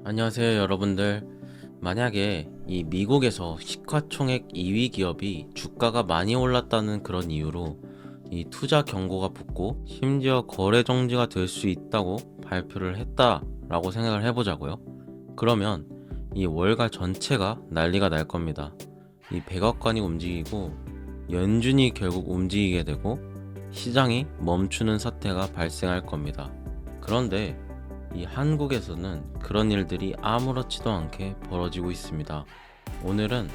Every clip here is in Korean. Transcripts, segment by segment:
안녕하세요 여러분들. 만약에 이 미국에서 시가총액 2위 기업이 주가가 많이 올랐다는 그런 이유로 이 투자 경고가 붙고 심지어 거래 정지가 될 수 있다고 발표를 했다라고 생각을 해보자고요. 그러면 이 월가 전체가 난리가 날 겁니다. 이 백악관이 움직이고 연준이 결국 움직이게 되고 시장이 멈추는 사태가 발생할 겁니다. 그런데 이 한국에서는 그런 일들이 아무렇지도 않게 벌어지고 있습니다. 오늘은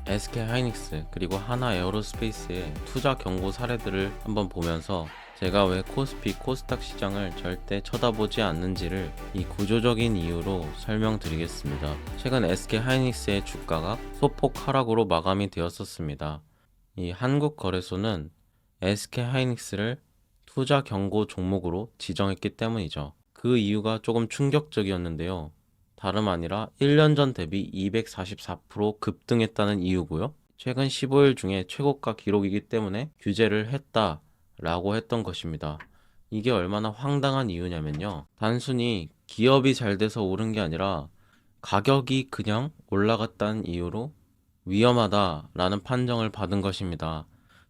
SK 하이닉스 그리고 하나 에어로스페이스의 투자 경고 사례들을 한번 보면서 제가 왜 코스피 코스닥 시장을 절대 쳐다보지 않는지를 이 구조적인 이유로 설명드리겠습니다. 최근 SK 하이닉스의 주가가 소폭 하락으로 마감이 되었었습니다. 이 한국거래소는 SK하이닉스를 투자 경고 종목으로 지정했기 때문이죠. 그 이유가 조금 충격적이었는데요. 다름 아니라 1년 전 대비 244% 급등했다는 이유고요. 최근 15일 중에 최고가 기록이기 때문에 규제를 했다라고 했던 것입니다. 이게 얼마나 황당한 이유냐면요. 단순히 기업이 잘 돼서 오른 게 아니라 가격이 그냥 올라갔다는 이유로 위험하다라는 판정을 받은 것입니다.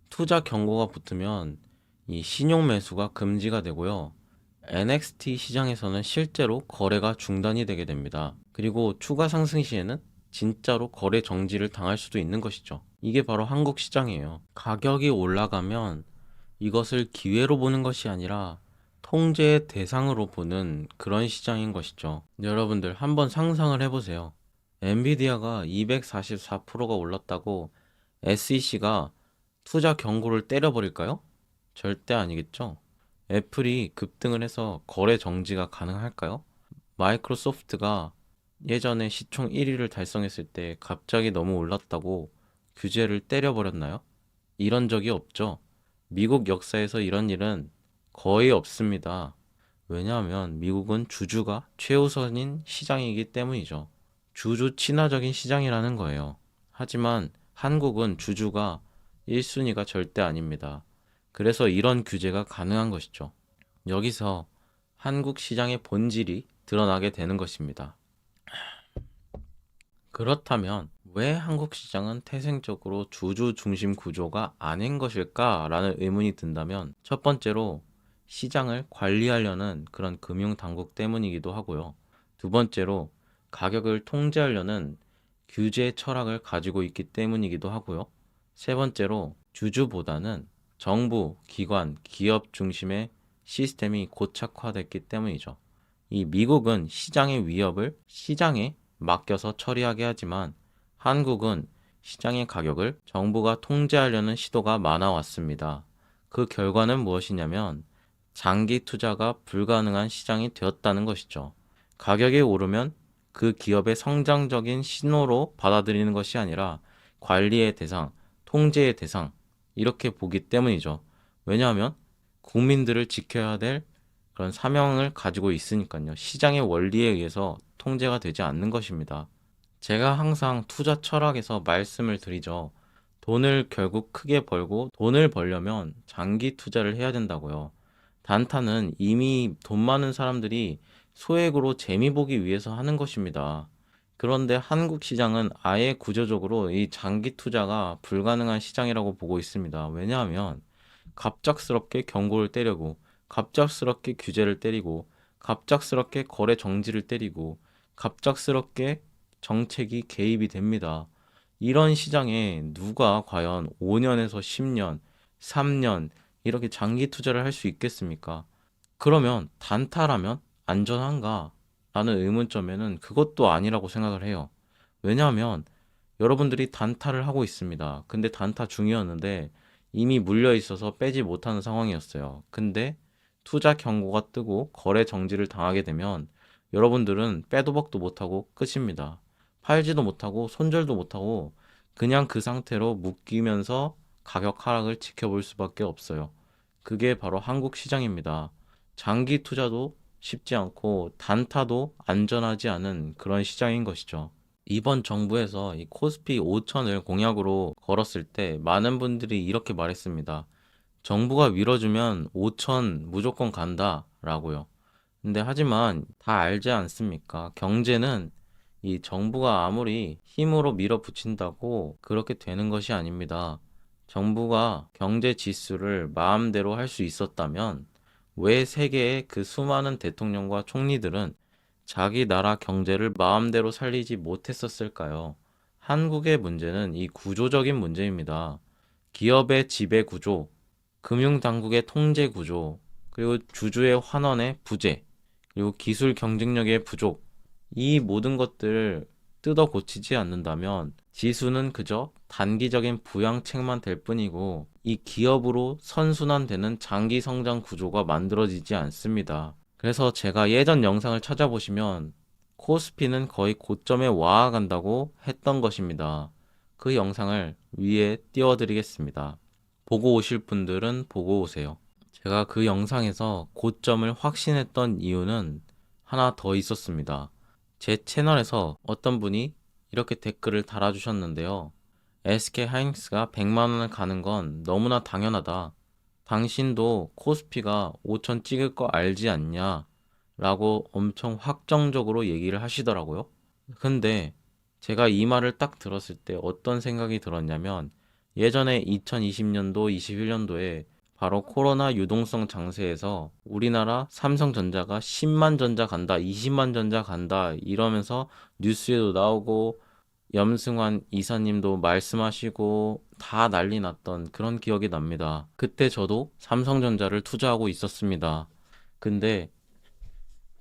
투자 경고가 붙으면 이 신용 매수가 금지가 되고요. NXT 시장에서는 실제로 거래가 중단이 되게 됩니다. 그리고 추가 상승 시에는 진짜로 거래 정지를 당할 수도 있는 것이죠. 이게 바로 한국 시장이에요. 가격이 올라가면 이것을 기회로 보는 것이 아니라 통제의 대상으로 보는 그런 시장인 것이죠. 여러분들 한번 상상을 해보세요. 엔비디아가 244%가 올랐다고 SEC가 투자 경고를 때려버릴까요? 절대 아니겠죠. 애플이 급등을 해서 거래 정지가 가능할까요? 마이크로소프트가 예전에 시총 1위를 달성했을 때 갑자기 너무 올랐다고 규제를 때려버렸나요? 이런 적이 없죠. 미국 역사에서 이런 일은 거의 없습니다. 왜냐하면 미국은 주주가 최우선인 시장이기 때문이죠. 주주 친화적인 시장이라는 거예요. 하지만 한국은 주주가 1순위가 절대 아닙니다. 그래서 이런 규제가 가능한 것이죠. 여기서 한국 시장의 본질이 드러나게 되는 것입니다. 그렇다면 왜 한국 시장은 태생적으로 주주 중심 구조가 아닌 것일까라는 의문이 든다면 첫 번째로 시장을 관리하려는 그런 금융 당국 때문이기도 하고요. 두 번째로 가격을 통제하려는 규제 철학을 가지고 있기 때문이기도 하고요. 세 번째로 주주보다는 정부, 기관, 기업 중심의 시스템이 고착화됐기 때문이죠. 이 미국은 시장의 위협을 시장에 맡겨서 처리하게 하지만 한국은 시장의 가격을 정부가 통제하려는 시도가 많아 왔습니다. 그 결과는 무엇이냐면 장기 투자가 불가능한 시장이 되었다는 것이죠. 가격이 오르면 그 기업의 성장적인 신호로 받아들이는 것이 아니라 관리의 대상, 통제의 대상, 이렇게 보기 때문이죠. 왜냐하면 국민들을 지켜야 될 그런 사명을 가지고 있으니까요. 시장의 원리에 의해서 통제가 되지 않는 것입니다. 제가 항상 투자 철학에서 말씀을 드리죠. 돈을 결국 크게 벌고 돈을 벌려면 장기 투자를 해야 된다고요. 단타는 이미 돈 많은 사람들이 소액으로 재미 보기 위해서 하는 것입니다. 그런데 한국 시장은 아예 구조적으로 이 장기 투자가 불가능한 시장이라고 보고 있습니다. 왜냐하면 갑작스럽게 경고를 때리고 갑작스럽게 규제를 때리고 갑작스럽게 거래 정지를 때리고 갑작스럽게 정책이 개입이 됩니다. 이런 시장에 누가 과연 5년에서 10년, 3년 이렇게 장기 투자를 할 수 있겠습니까? 그러면 단타라면 안전한가? 라는 의문점에는 그것도 아니라고 생각을 해요. 왜냐하면 여러분들이 단타를 하고 있습니다. 근데 단타 중이었는데 이미 물려 있어서 빼지 못하는 상황이었어요. 근데 투자 경고가 뜨고 거래 정지를 당하게 되면 여러분들은 빼도 박도 못하고 끝입니다. 팔지도 못하고 손절도 못하고 그냥 그 상태로 묶이면서 가격 하락을 지켜볼 수밖에 없어요. 그게 바로 한국 시장입니다. 장기 투자도 쉽지 않고 단타도 안전하지 않은 그런 시장인 것이죠. 이번 정부에서 이 코스피 5천을 공약으로 걸었을 때 많은 분들이 이렇게 말했습니다. 정부가 밀어주면 5천 무조건 간다 라고요. 근데 하지만 다 알지 않습니까? 경제는 이 정부가 아무리 힘으로 밀어붙인다고 그렇게 되는 것이 아닙니다. 정부가 경제 지수를 마음대로 할 수 있었다면 왜 세계의 그 수많은 대통령과 총리들은 자기 나라 경제를 마음대로 살리지 못했었을까요? 한국의 문제는 이 구조적인 문제입니다. 기업의 지배 구조, 금융당국의 통제 구조, 그리고 주주의 환원의 부재, 그리고 기술 경쟁력의 부족, 이 모든 것들을 뜯어 고치지 않는다면 지수는 그저 단기적인 부양책만 될 뿐이고 이 기업으로 선순환되는 장기 성장 구조가 만들어지지 않습니다. 그래서 제가 예전 영상을 찾아보시면 코스피는 거의 고점에 와간다고 했던 것입니다. 그 영상을 위에 띄워드리겠습니다. 보고 오실 분들은 보고 오세요. 제가 그 영상에서 고점을 확신했던 이유는 하나 더 있었습니다. 제 채널에서 어떤 분이 이렇게 댓글을 달아주셨는데요. SK하이닉스가 100만 원을 가는 건 너무나 당연하다. 당신도 코스피가 5천 찍을 거 알지 않냐? 라고 엄청 확정적으로 얘기를 하시더라고요. 근데 제가 이 말을 딱 들었을 때 어떤 생각이 들었냐면 예전에 2020년도, 21년도에 바로 코로나 유동성 장세에서 우리나라 삼성전자가 10만 전자 간다, 20만 전자 간다 이러면서 뉴스에도 나오고 염승환 이사님도 말씀하시고 다 난리 났던 그런 기억이 납니다. 그때 저도 삼성전자를 투자하고 있었습니다. 근데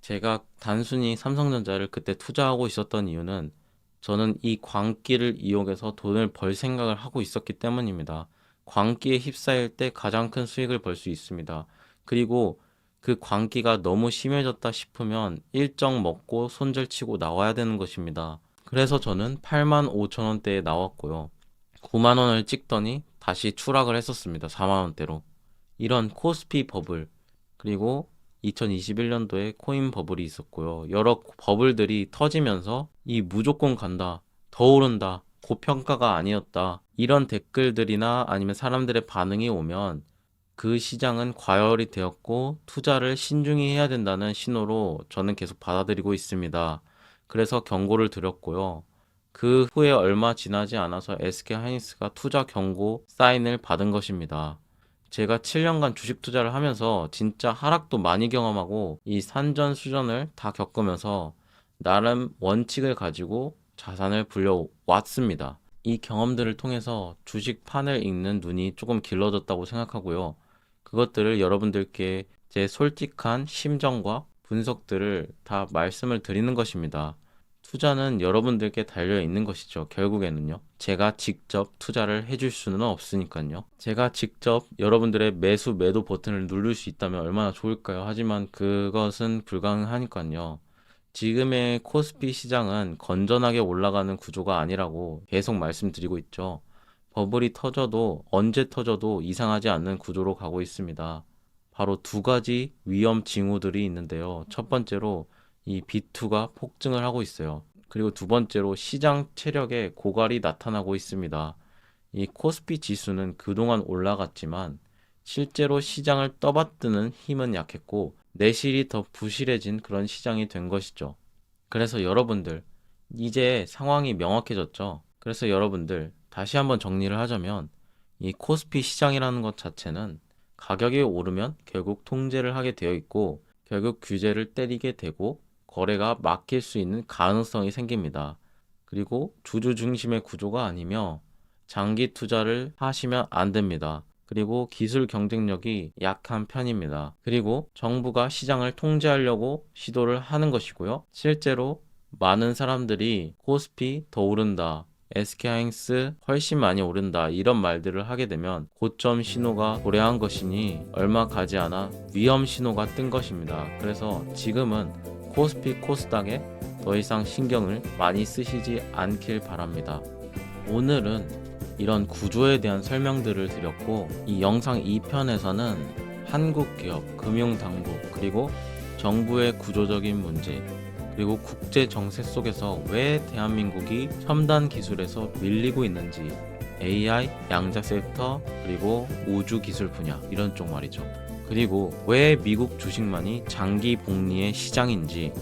제가 단순히 삼성전자를 그때 투자하고 있었던 이유는 저는 이 광기를 이용해서 돈을 벌 생각을 하고 있었기 때문입니다. 광기에 휩싸일 때 가장 큰 수익을 벌 수 있습니다. 그리고 그 광기가 너무 심해졌다 싶으면 일정 먹고 손절치고 나와야 되는 것입니다. 그래서 저는 8만 5천 원대에 나왔고요. 9만 원을 찍더니 다시 추락을 했었습니다. 4만 원대로. 이런 코스피 버블, 그리고 2021년도에 코인 버블이 있었고요. 여러 버블들이 터지면서 이 무조건 간다, 더 오른다, 고평가가 아니었다, 이런 댓글들이나 아니면 사람들의 반응이 오면 그 시장은 과열이 되었고 투자를 신중히 해야 된다는 신호로 저는 계속 받아들이고 있습니다. 그래서 경고를 드렸고요. 그 후에 얼마 지나지 않아서 SK하이닉스가 투자 경고 사인을 받은 것입니다. 제가 7년간 주식 투자를 하면서 진짜 하락도 많이 경험하고 이 산전수전을 다 겪으면서 나름 원칙을 가지고 자산을 불려왔습니다. 이 경험들을 통해서 주식판을 읽는 눈이 조금 길러졌다고 생각하고요. 그것들을 여러분들께 제 솔직한 심정과 분석들을 다 말씀을 드리는 것입니다. 투자는 여러분들께 달려 있는 것이죠. 결국에는요. 제가 직접 투자를 해줄 수는 없으니까요. 제가 직접 여러분들의 매수 매도 버튼을 누를 수 있다면 얼마나 좋을까요? 하지만 그것은 불가능하니까요. 지금의 코스피 시장은 건전하게 올라가는 구조가 아니라고 계속 말씀드리고 있죠. 버블이 터져도 언제 터져도 이상하지 않는 구조로 가고 있습니다. 바로 두 가지 위험 징후들이 있는데요. 첫 번째로 이 B2가 폭증을 하고 있어요. 그리고 두 번째로 시장 체력에 고갈이 나타나고 있습니다. 이 코스피 지수는 그동안 올라갔지만 실제로 시장을 떠받드는 힘은 약했고 내실이 더 부실해진 그런 시장이 된 것이죠. 그래서 여러분들 이제 상황이 명확해졌죠. 그래서 여러분들 다시 한번 정리를 하자면 이 코스피 시장이라는 것 자체는 가격이 오르면 결국 통제를 하게 되어 있고 결국 규제를 때리게 되고 거래가 막힐 수 있는 가능성이 생깁니다. 그리고 주주 중심의 구조가 아니며 장기 투자를 하시면 안 됩니다. 그리고 기술 경쟁력이 약한 편입니다. 그리고 정부가 시장을 통제하려고 시도를 하는 것이고요. 실제로 많은 사람들이 코스피 더 오른다, SK하이닉스 훨씬 많이 오른다 이런 말들을 하게 되면 고점 신호가 도래한 것이니 얼마 가지 않아 위험 신호가 뜬 것입니다. 그래서 지금은 코스피 코스닥에 더 이상 신경을 많이 쓰시지 않길 바랍니다. 오늘은 이런 구조에 대한 설명들을 드렸고 이 영상 2편에서는 한국 기업, 금융당국, 그리고 정부의 구조적인 문제, 그리고 국제 정세 속에서 왜 대한민국이 첨단 기술에서 밀리고 있는지, AI, 양자 섹터, 그리고 우주 기술 분야 이런 쪽 말이죠. 그리고 왜 미국 주식만이 장기 복리의 시장인지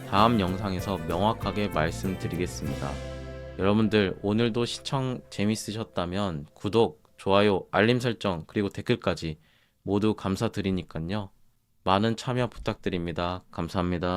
다음 영상에서 명확하게 말씀드리겠습니다. 여러분들 오늘도 시청 재밌으셨다면 구독, 좋아요, 알림 설정 그리고 댓글까지 모두 감사드리니깐요. 많은 참여 부탁드립니다. 감사합니다.